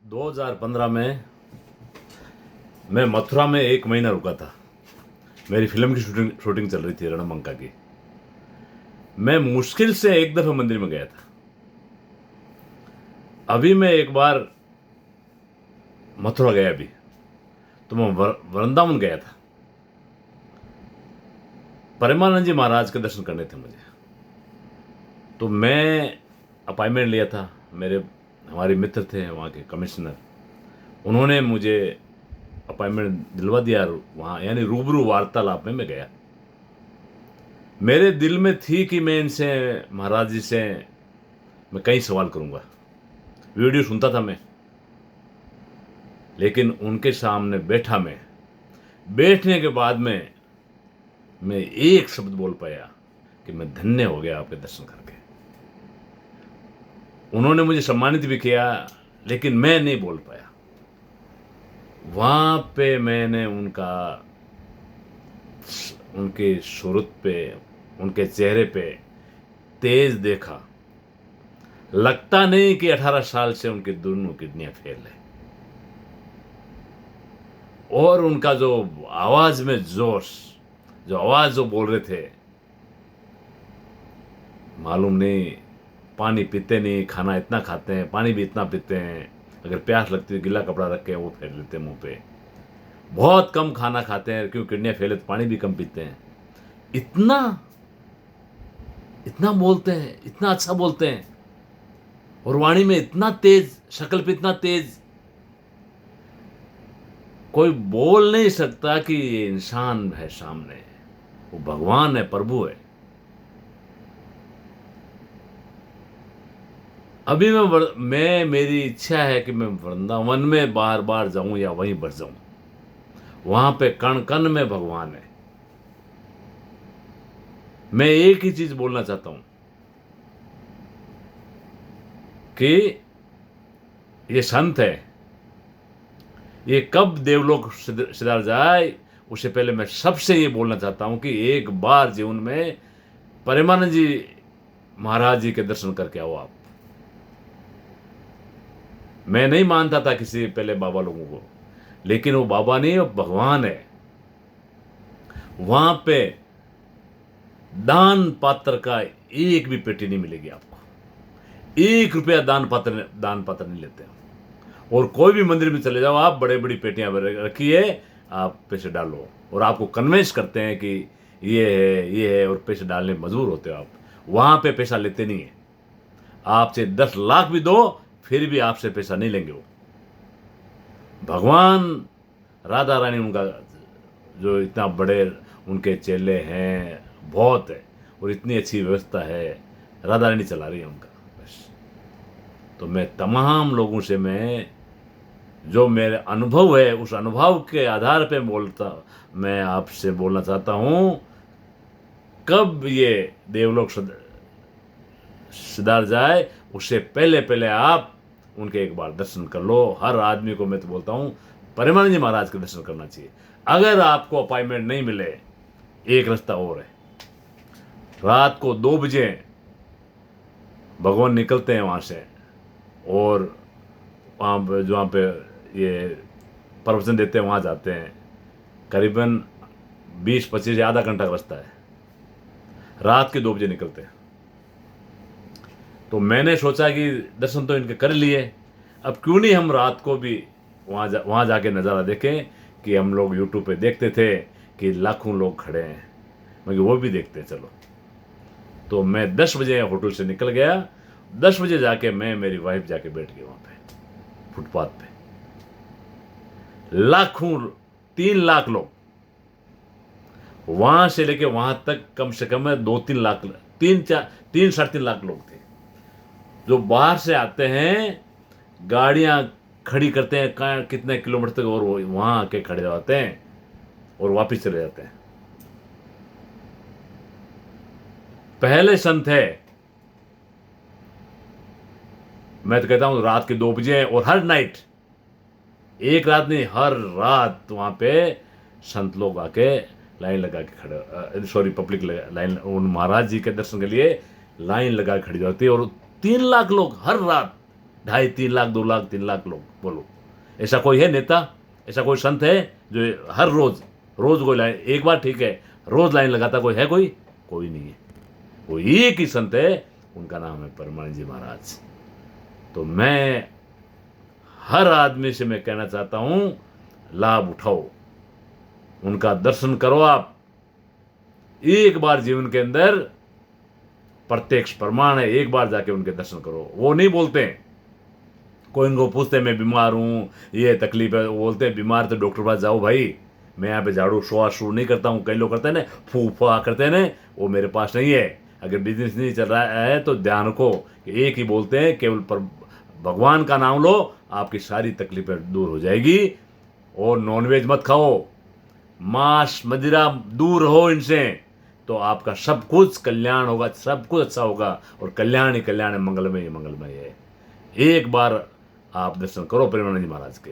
2015 में मैं मथुरा में 1 महीना रुका था। मेरी फ़िल्म की शूटिंग चल रही थी रणबंका की। मैं मुश्किल से एक दफ़ा मंदिर में गया था। अभी मैं एक बार मथुरा गया अभी, तो मैं वृंदावन गया था। प्रेमानंद जी महाराज के दर्शन करने थे मुझे। तो मैं अपॉइंटमेंट लिया था। हमारे मित्र थे वहाँ के कमिश्नर, उन्होंने मुझे अपॉइंटमेंट दिलवा दिया। वहाँ यानी रूबरू वार्तालाप में मैं गया। मेरे दिल में थी कि मैं इनसे, महाराज जी से मैं कई सवाल करूँगा। वीडियो सुनता था मैं, लेकिन उनके सामने बैठा मैं, बैठने के बाद में मैं एक शब्द बोल पाया कि मैं धन्य हो गया आपके दर्शन करके। उन्होंने मुझे सम्मानित भी किया, लेकिन मैं नहीं बोल पाया। वहाँ पे मैंने उनके सूरत पे, उनके चेहरे पे तेज देखा। लगता नहीं कि 18 साल से उनकी दोनों किडनियां फेल है। और उनका जो आवाज में जोश, जो आवाज जो बोल रहे थे, मालूम नहीं, पानी पीते नहीं, खाना इतना खाते हैं, पानी भी इतना पीते हैं। अगर प्यास लगती है गीला कपड़ा रख के वो फेर लेते हैं मुंह पे। बहुत कम खाना खाते हैं, क्योंकि किडनियां फेल है तो पानी भी कम पीते हैं। इतना इतना बोलते हैं, इतना अच्छा बोलते हैं, और वाणी में इतना तेज, शक्ल पे इतना तेज, कोई बोल नहीं सकता कि ये इंसान है सामने, वो भगवान है, प्रभु है। अभी मेरी इच्छा है कि मैं वृंदावन में बार बार जाऊं या वहीं बस जाऊं। वहां पे कण कण में भगवान है। मैं एक ही चीज बोलना चाहता हूं कि ये संत है, ये कब देवलोक सिधार जाए, उससे पहले मैं सबसे ये बोलना चाहता हूं कि एक बार जीवन में प्रेमानंद जी महाराज जी के दर्शन करके आओ आप। मैं नहीं मानता था किसी पहले बाबा लोगों को, लेकिन वो बाबा नहीं, वो भगवान है। वहां पे दान पात्र का एक भी पेटी नहीं मिलेगी आपको। 1 रुपया दान पात्र नहीं लेते हैं। और कोई भी मंदिर में चले जाओ आप, बड़े बड़ी पेटियां रखी है, आप पैसे डालो, और आपको कन्वेंस करते हैं कि ये है, और पैसे डालने मजबूर होते हो आप। वहां पे पैसा लेते नहीं है। आपसे 10 लाख भी दो, फिर भी आपसे पैसा नहीं लेंगे वो। भगवान राधा रानी उनका जो इतना बड़े उनके चेले हैं, बहुत है, और इतनी अच्छी व्यवस्था है, राधा रानी चला रही है उनका बस। तो मैं तमाम लोगों से, मैं जो मेरे अनुभव है, उस अनुभव के आधार पे मैं आपसे बोलना चाहता हूं, कब ये देवलोक सिधार जाए, उससे पहले पहले आप उनके एक बार दर्शन कर लो। हर आदमी को मैं तो बोलता हूं प्रेमानंद जी महाराज के दर्शन करना चाहिए। अगर आपको अपॉइंटमेंट नहीं मिले, एक रास्ता और है। रात को 2 बजे भगवान निकलते हैं वहां से, और वहां पे ये प्रवचन देते हैं, वहां जाते हैं। करीबन 20-25 या आधा घंटा का रास्ता है। रात के 2 बजे निकलते हैं। तो मैंने सोचा कि दर्शन तो इनके कर लिए, अब क्यों नहीं हम रात को भी वहां जाके नज़ारा देखें कि हम लोग यूट्यूब पे देखते थे कि लाखों लोग खड़े हैं, मगर वो भी देखते हैं। चलो, तो मैं 10 बजे होटल से निकल गया। 10 बजे जाके मैं, मेरी वाइफ जाके बैठ गई वहां पे फुटपाथ पे। लाखों, 3 लाख लोग, वहां से लेके वहां तक कम से कम 2-3 लाख, 3-3 लाख लोग थे, जो बाहर से आते हैं, गाड़ियां खड़ी करते हैं कितने किलोमीटर तक, और वहां आके खड़े होते हैं और वापिस चले जाते हैं। पहले संत है, मैं तो कहता हूं रात के 2 बजे, और हर नाइट, एक रात नहीं, हर रात वहां पे संत लोग आके लाइन लगा के खड़े, सॉरी, पब्लिक लाइन, उन महाराज जी के दर्शन के लिए लाइन लगा के खड़ी होती है। और 3 लाख लोग हर रात 2.5-3 लाख 2 लाख 3 लाख लोग, बोलो ऐसा कोई है नेता, ऐसा कोई संत है जो हर रोज कोई लाइन, एक बार ठीक है, रोज लाइन लगाता कोई है? कोई नहीं है। कोई एक ही संत है, उनका नाम है परमानंद जी महाराज। तो मैं हर आदमी से मैं कहना चाहता हूं, लाभ उठाओ, उनका दर्शन करो। आप एक बार जीवन के अंदर प्रत्यक्ष प्रमाण है, एक बार जाके उनके दर्शन करो। वो नहीं बोलते हैं, कोई इनको पूछते मैं बीमार हूँ, ये तकलीफ है, वो बोलते हैं बीमार तो डॉक्टर के पास जाओ भाई, मैं यहाँ पे झाड़ू शो नहीं करता हूँ। कई लोग करते हैं ना, फूफा करते हैं ना, वो मेरे पास नहीं है। अगर बिजनेस नहीं चल रहा है तो ध्यान रखो कि एक ही बोलते हैं, केवल पर भगवान का नाम लो, आपकी सारी तकलीफें दूर हो जाएगी। और नॉनवेज मत खाओ, मांस मदिरा दूर रहो इनसे, तो आपका सब कुछ कल्याण होगा, सब कुछ अच्छा होगा। और कल्याण ही कल्याण है, मंगलमय ही मंगलमय है। एक बार आप दर्शन करो प्रेमानंद जी महाराज के।